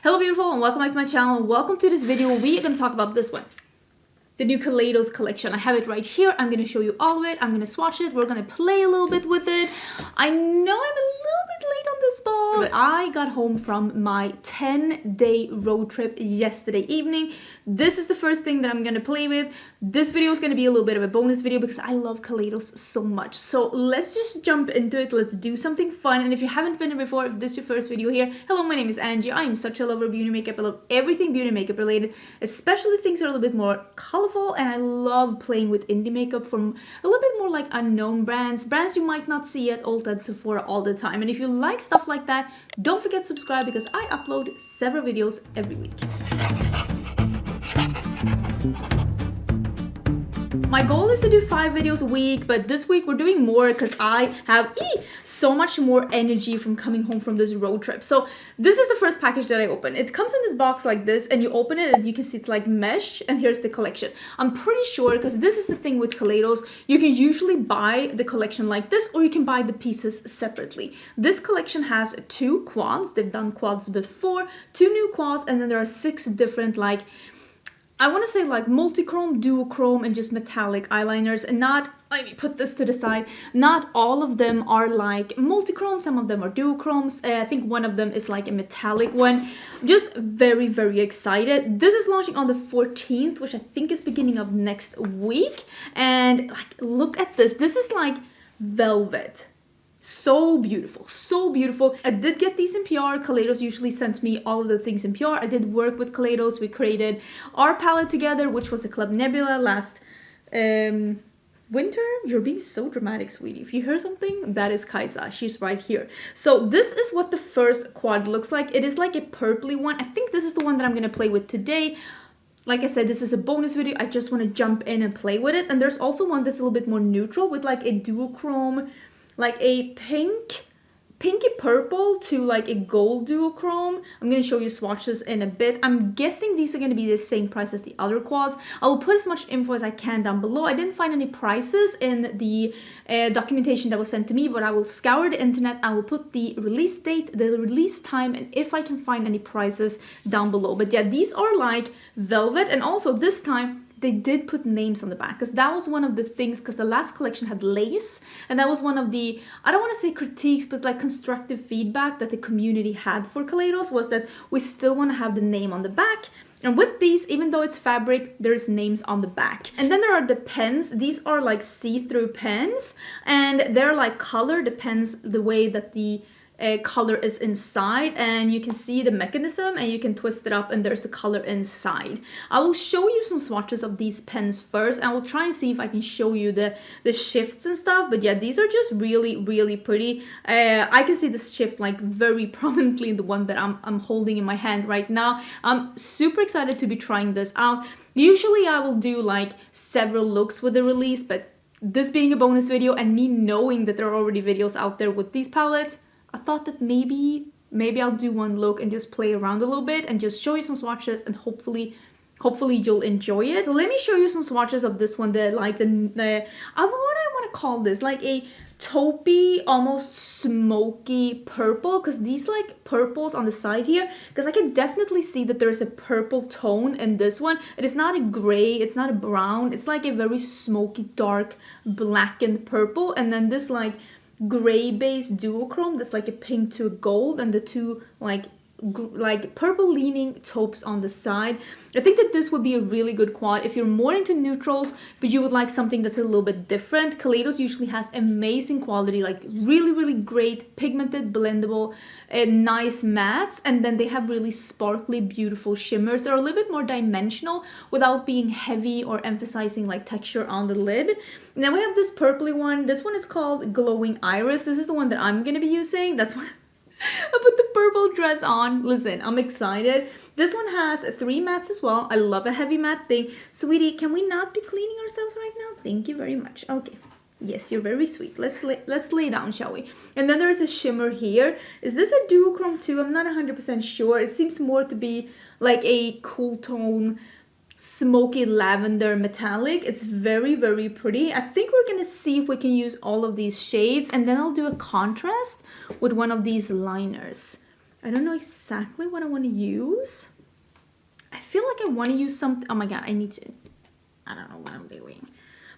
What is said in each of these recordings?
Hello beautiful and welcome back to my channel. Welcome to this video. We are going to talk about this one. The new Kaleidos collection. I have it right here. I'm going to show you all of it. I'm going to swatch it. We're going to play a little bit with it. I know I'm a little bit late on this ball, but I got home from my 10-day road trip yesterday evening. This is the first thing that I'm going to play with. This video is going to be a little bit of a bonus video because I love Kaleidos so much. So let's just jump into it. Let's do something fun. And if you haven't been here before, if this is your first video here, hello, my name is Angie. I am such a lover of beauty makeup. I love everything beauty makeup related, especially things that are a little bit more colorful, and I love playing with indie makeup from a little bit more like unknown brands you might not see at Ulta, Sephora all the time. And if you like stuff like that, don't forget to subscribe because I upload several videos every week. My goal is to do 5 videos a week, but this week we're doing more because I have so much more energy from coming home from this road trip. So this is the first package that I opened. It comes in this box like this, and you open it and you can see it's like mesh, and here's the collection. I'm pretty sure, because this is the thing with Kaleidos, you can usually buy the collection like this, or you can buy the pieces separately. This collection has 2 quads. They've done quads before, 2 new quads, and then there are 6 different, like, I want to say like multi-chrome, duochrome, and just metallic eyeliners. And not, let me put this to the side, not all of them are like multi-chrome, some of them are duochromes. I think one of them is like a metallic one. I'm just very, very excited. This is launching on the 14th, which I think is beginning of next week. And like, look at this. This is like velvet. So beautiful, so beautiful. I did get these in PR. Kaleidos usually sends me all of the things in PR. I did work with Kaleidos. We created our palette together, which was the Club Nebula last winter. You're being so dramatic, sweetie. If you hear something, that is Kaisa. She's right here. So this is what the first quad looks like. It is like a purpley one. I think this is the one that I'm going to play with today. Like I said, this is a bonus video. I just want to jump in and play with it. And there's also one that's a little bit more neutral with like a duochrome, like a pinky purple to like a gold duochrome. I'm going to show you swatches in a bit. I'm guessing these are going to be the same price as the other quads. I will put as much info as I can down below. I didn't find any prices in the documentation that was sent to me, but I will scour the internet. I will put the release date, the release time, and if I can find any prices down below. But yeah, these are like velvet, and also this time they did put names on the back, because that was one of the things, because the last collection had lace, and that was one of the, I don't want to say critiques, but like constructive feedback that the community had for Kaleidos, was that we still want to have the name on the back. And with these, even though it's fabric, there's names on the back. And then there are the pens. These are like see-through pens, and they're like color, depends the way that the color is inside, and you can see the mechanism and you can twist it up and there's the color inside. I will show you some swatches of these pens first. I will try and see if I can show you the shifts and stuff, but yeah, these are just really, really pretty. I can see this shift like very prominently in the one that I'm holding in my hand right now. I'm super excited to be trying this out. Usually I will do like several looks with the release, but this being a bonus video and me knowing that there are already videos out there with these palettes, I thought that maybe I'll do one look and just play around a little bit and just show you some swatches, and hopefully you'll enjoy it. So let me show you some swatches of this one, that like what I want to call this, like a taupey, almost smoky purple, because these like purples on the side here, because I can definitely see that there's a purple tone in this one. It is not a gray, it's not a brown, it's like a very smoky, dark, blackened purple, and then this like gray based duochrome that's like a pink to a gold, and the 2 like purple leaning taupes on the side. I think that this would be a really good quad if you're more into neutrals but you would like something that's a little bit different. Kaleidos usually has amazing quality, like really, really great pigmented, blendable, nice mattes, and then they have really sparkly, beautiful shimmers. They're a little bit more dimensional without being heavy or emphasizing like texture on the lid. And then we have this purpley one. This one is called Glowing Iris. This is the one that I'm going to be using. That's why I put the purple dress on. Listen, I'm excited. This one has 3 mattes as well. I love a heavy matte thing. Sweetie, can we not be cleaning ourselves right now? Thank you very much. Okay. Yes, you're very sweet. Let's lay down, shall we? And then there's a shimmer here. Is this a duochrome too? I'm not 100% sure. It seems more to be like a cool tone, smoky lavender metallic. It's very, very pretty. I think we're gonna see if we can use all of these shades, and then I'll do a contrast with one of these liners. I don't know exactly what I want to use. I feel like I want to use something. Oh my god, I don't know what I'm doing.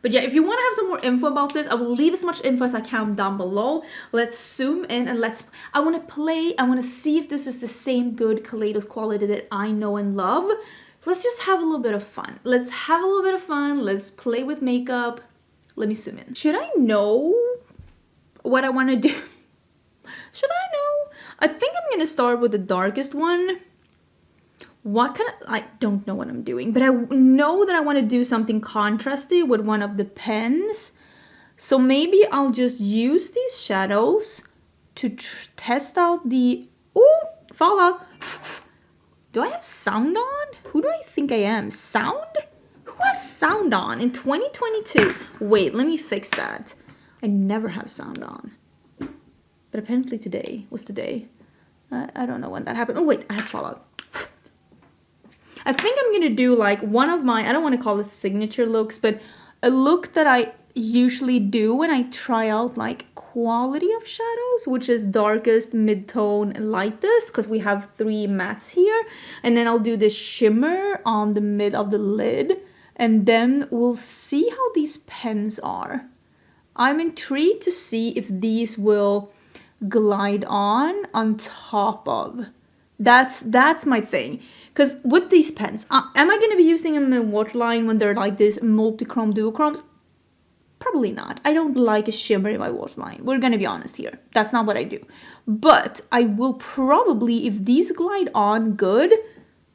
But yeah, if you want to have some more info about this, I will leave as much info as I can down below. Let's zoom in and I want to play. I want to see if this is the same good Kaleidos quality that I know and love. Let's just have a little bit of fun. Let's have a little bit of fun. Let's play with makeup. Let me zoom in. Should I know what I want to do? Should I know? I think I'm going to start with the darkest one. I don't know what I'm doing, but I know that I want to do something contrasty with one of the pens. So maybe I'll just use these shadows to test out the... Ooh, fallout. Do I have sound on? Who do I think I am? Sound? Who has sound on in 2022? Wait, let me fix that. I never have sound on. But apparently today was the day. I don't know when that happened. Oh wait, I have fallout. I think I'm gonna do like one of my, I don't want to call it signature looks, but a look that I usually do when I try out like quality of shadows, which is darkest, mid-tone, and lightest, because we have 3 mattes here. And then I'll do the shimmer on the mid of the lid, and then we'll see how these pens are. I'm intrigued to see if these will glide on top of. That's my thing. Because with these pens, am I going to be using them in waterline when they're like this multi-chrome duochromes? Probably not. I don't like a shimmer in my waterline. We're going to be honest here. That's not what I do. But I will probably, if these glide on good,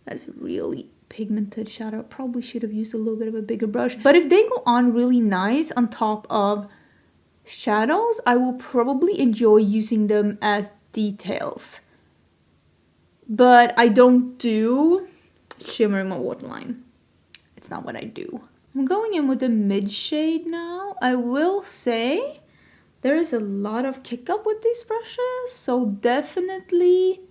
that's really pigmented shadow. Probably should have used a little bit of a bigger brush. But if they go on really nice on top of shadows, I will probably enjoy using them as details. But I don't do shimmer in my waterline. It's not what I do. I'm going in with the mid shade now. I will say there is a lot of kick up with these brushes. So definitely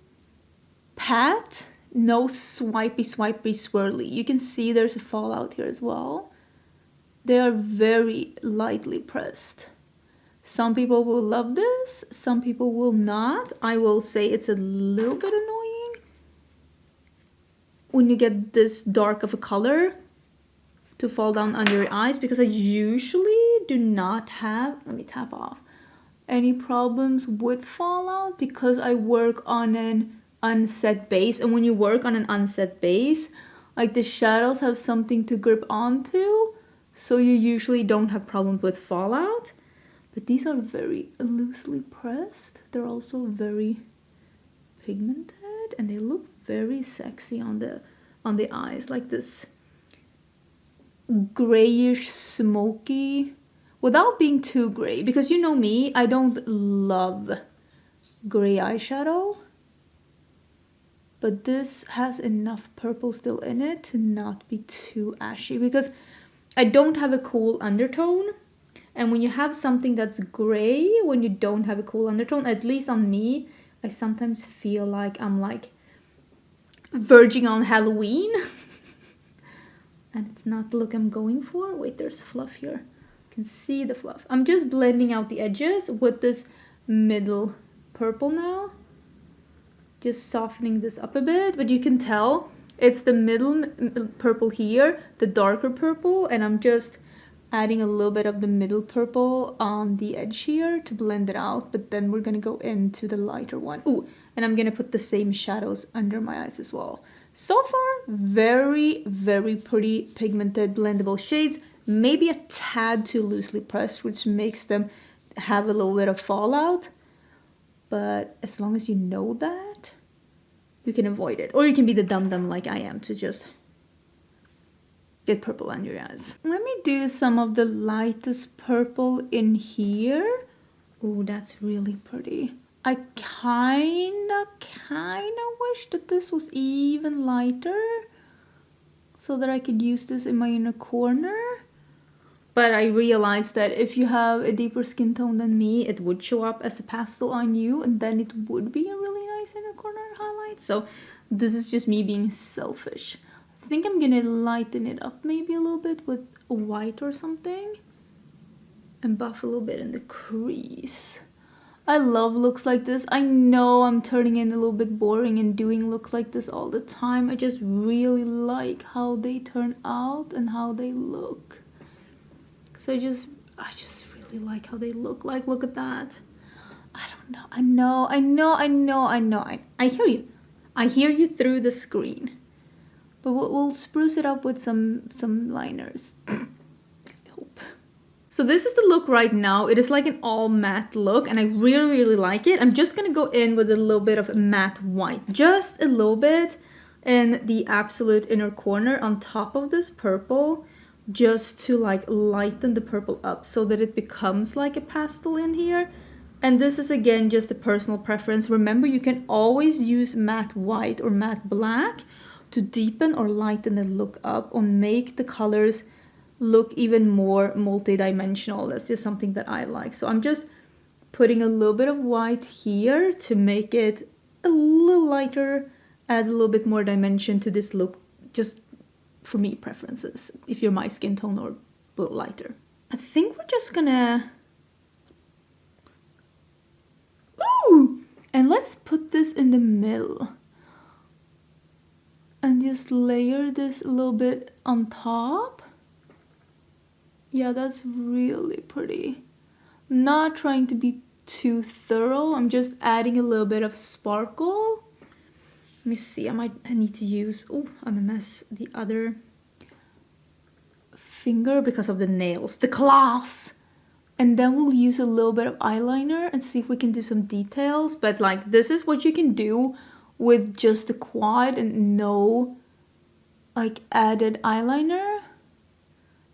pat, no swipey swirly. You can see there's a fallout here as well. They are very lightly pressed. Some people will love this, some people will not. I will say it's a little bit annoying when you get this dark of a color to fall down under your eyes, because I usually do not have, let me tap off, any problems with fallout because I work on an unset base. And when you work on an unset base, like the shadows have something to grip onto, so you usually don't have problems with fallout. But these are very loosely pressed. They're also very pigmented and they look very sexy on the eyes, like this grayish smoky, without being too gray, because you know me, I don't love gray eyeshadow, but this has enough purple still in it to not be too ashy, because I don't have a cool undertone. And when you have something that's gray, when you don't have a cool undertone, at least on me, I sometimes feel like I'm like verging on Halloween. And it's not the look I'm going for. Wait, there's fluff here. You can see the fluff. I'm just blending out the edges with this middle purple now. Just softening this up a bit, but you can tell it's the middle purple here, the darker purple, and I'm just adding a little bit of the middle purple on the edge here to blend it out, but then we're gonna go into the lighter one. Ooh, and I'm gonna put the same shadows under my eyes as well. So far, very, very pretty pigmented blendable shades, maybe a tad too loosely pressed, which makes them have a little bit of fallout, but as long as you know that, you can avoid it. Or you can be the dum-dum like I am to just get purple on your eyes. Let me do some of the lightest purple in here. Oh, that's really pretty. I kinda wish that this was even lighter so that I could use this in my inner corner. But I realized that if you have a deeper skin tone than me, it would show up as a pastel on you, and then it would be a really nice inner corner highlight. So this is just me being selfish. I think I'm gonna lighten it up maybe a little bit with white or something and buff a little bit in the crease. I love looks like this. I know I'm turning in a little bit boring and doing looks like this all the time. I just really like how they turn out and how they look. So I just really like how they look. Like, look at that. I don't know. I hear you. I hear you through the screen. But we'll spruce it up with some liners. I hope. So this is the look right now. It is like an all matte look and I really like it. I'm just gonna go in with a little bit of matte white. Just a little bit in the absolute inner corner on top of this purple. Just to like lighten the purple up so that it becomes like a pastel in here. And this is again just a personal preference. Remember, you can always use matte white or matte black to deepen or lighten the look up or make the colors look even more multi-dimensional. That's just something that I like. So I'm just putting a little bit of white here to make it a little lighter, add a little bit more dimension to this look, just for me preferences, if you're my skin tone or a little lighter. I think we're just gonna... Ooh! And let's put this in the middle. And just layer this a little bit on top. Yeah, that's really pretty. Not trying to be too thorough. I'm just adding a little bit of sparkle. Let me see, I need to use, oh, I'm a mess, the other finger because of the nails, the claws. And then we'll use a little bit of eyeliner and see if we can do some details. But like, this is what you can do with just the quad and no like added eyeliner.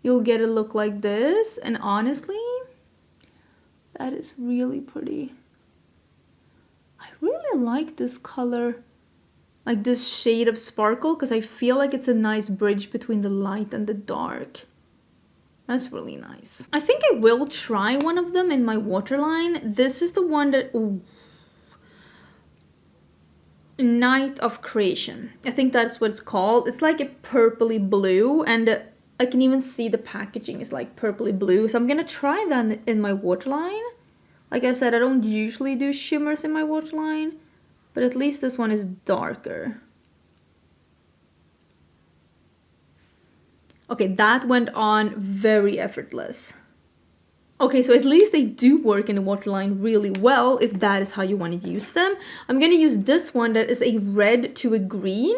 You'll get a look like this, and honestly, that is really pretty. I really like this color, like this shade of sparkle, because I feel like it's a nice bridge between the light and the dark. That's really nice. I think I will try one of them in my waterline. This is the one that... Ooh. Night of Creation. I think that's what it's called. It's like a purpley blue, and I can even see the packaging is like purpley blue. So I'm gonna try that in my waterline. Like I said, I don't usually do shimmers in my waterline, but at least this one is darker. Okay, that went on very effortless. Okay, so at least they do work in the waterline really well if that is how you want to use them. I'm going to use this one that is a red to a green,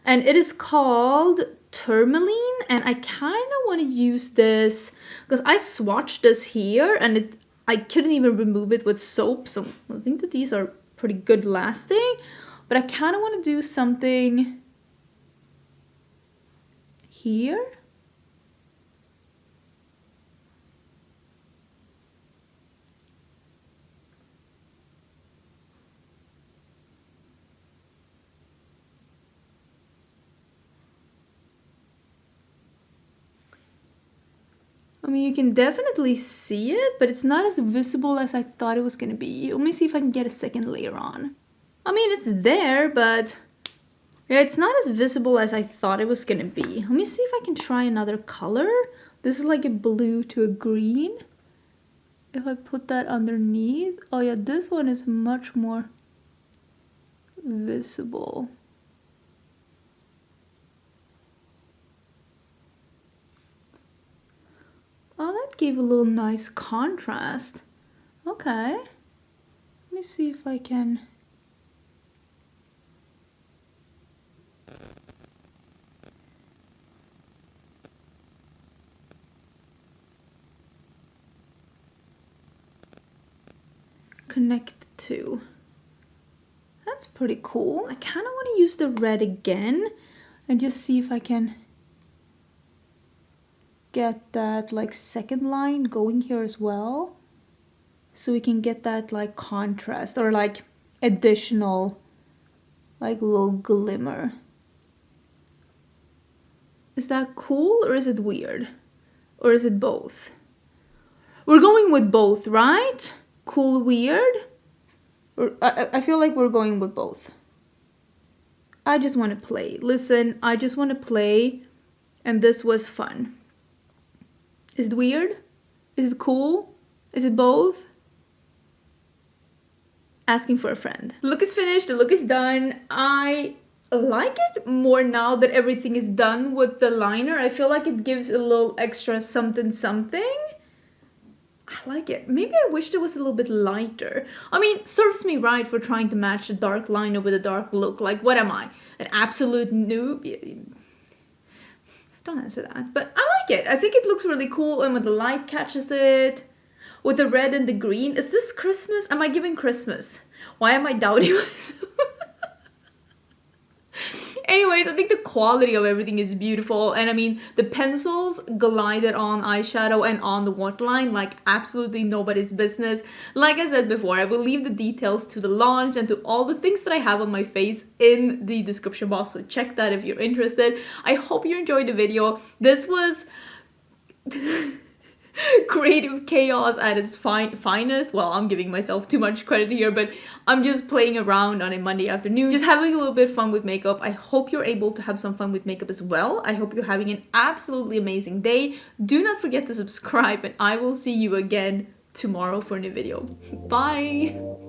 and it is called Tourmaline, and I kind of want to use this because I swatched this here and I couldn't even remove it with soap, so I think that these are pretty good lasting, but I kind of want to do something here. I mean, you can definitely see it, but it's not as visible as I thought it was gonna be. Let me see if I can get a second layer on. I mean, it's there, but yeah, it's not as visible as I thought it was gonna be. Let me see if I can try another color. This is like a blue to a green. If I put that underneath, oh yeah, this one is much more visible. Oh, that gave a little nice contrast. Okay. Let me see if I can... connect to. That's pretty cool. I kind of want to use the red again and just see if I can get that like second line going here as well, so we can get that like contrast or like additional like little glimmer. Is that cool or is it weird? Or is it both? We're going with both, right? Cool, weird? Or I feel like we're going with both. I just want to play. Listen, I just want to play, and this was fun. Is it weird? Is it cool? Is it both? asking for a friend. Look is finished, the look is done. I like it more now that everything is done with the liner. I feel like it gives a little extra something something. I like it. Maybe I wished it was a little bit lighter. I mean, serves me right for trying to match a dark liner with a dark look. Like, what am I? An absolute noob? Don't answer that. But I like it. I think it looks really cool, and when the light catches it, with the red and the green. Is this Christmas? Am I giving Christmas? Why am I doubting myself? Anyways, I think the quality of everything is beautiful, and I mean the pencils glided on eyeshadow and on the waterline like absolutely nobody's business. Like I said before, I will leave the details to the launch and to all the things that I have on my face in the description box, so check that if you're interested. I hope you enjoyed the video. This was creative chaos at its finest. Well, I'm giving myself too much credit here, but I'm just playing around on a Monday afternoon, just having a little bit of fun with makeup. I hope you're able to have some fun with makeup as well. I hope you're having an absolutely amazing day. Do not forget to subscribe, and I will see you again tomorrow for a new video. Bye!